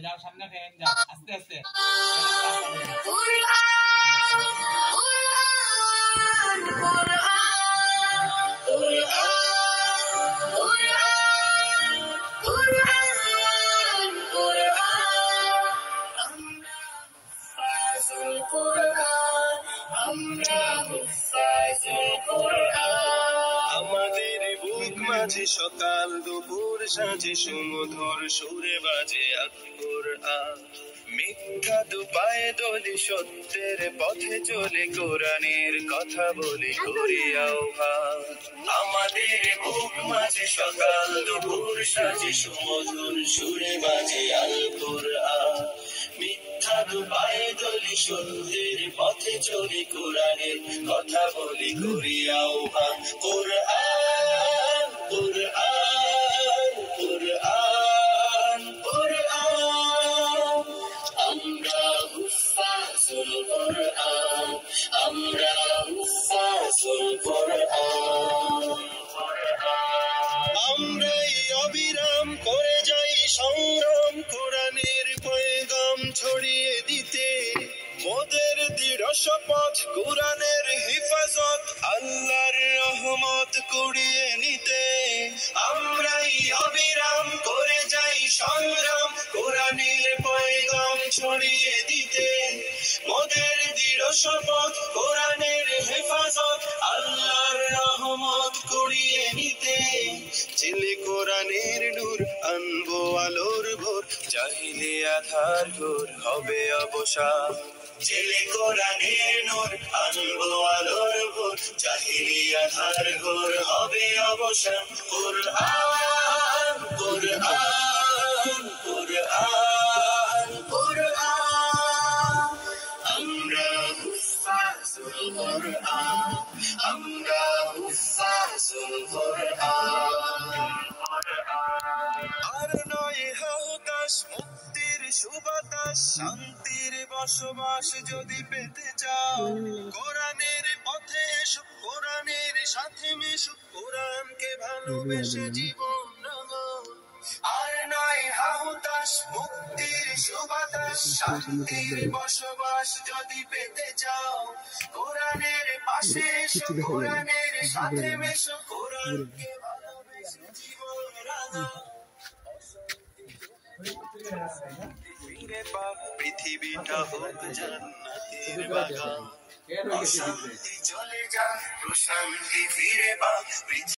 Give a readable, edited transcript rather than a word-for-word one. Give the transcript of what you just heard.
যাও সামনে ফেরেন যাও আস্তে আস্তে আমাদের বুক মাঝে সকাল দুপুর সাজে সুমধুর সুরে বাজে আল কোরআন মিথ্যা দুপায়ে দলি সত্যের পথে চলে কোরআনের কথা বলে করি আহ্বান আমাদের বুক মাঝে সকাল দুপুর সাজে সুমধুর সুরে বাজে আল কোরআন মিথ্যা দুপায়ে দলি সত্যের পথে চলে কোরআনের কথা বলে করি আহ্বান কোরআন কোরআন কোরআন কোরআন আমরা হুফাজুল কোরআন আমরা হুফাজুল কোরআন আমরাই অবিরাম করে যাই সংগ্রাম কোরআনের পয়গাম ছড়িয়ে দিতে মোদের দৃঢ় শপথ কোরআনের হিফাজত আল্লাহর রহমত কুড়িয়ে নিতে আমরাই অবিরাম করে যাই সংগ্রাম কোরআনের পয়গাম ছড়িয়ে দিতে মোদের দৃঢ় শপথ কোরআনের হেফাজত আল্লাহর রহমত কুড়িয়ে নিতে চিলে কোরআনের নূর আনবো আলোর ভোর চাহিলে আধার ঘোর হবে অবসান চিলে কোরআনের নূর আনবো আলোর ভোর চাহিলে আধার ঘোর হবে অবসান কোরআন কোরআন কোরআন কোরআন আমরা হুফাজুল কোরআন আমরা হুফাজুল কোরআন আর নয় হতাশ মুক্তির সুবাতাস শান্তির বসবাস যদি পেতে চাও কোরআনের পথে এসো কোরআনের সাথে মেশো কোরআনকে ভালোবেসে জীবন নামাও আর নয় হতাশ মুক্তির সুবাতাস শান্তির বসবাস যদি পেতে চাও কোরআনের পাশে এসো কোরআনের সাথে মেশো কোরআনকে ভালোবেসে জীবন নামাও ফিরে পাক পৃথিবীটা হোক জান্নাতের বাগান অশান্তি চলে যাক প্রশান্তি ফিরে পাক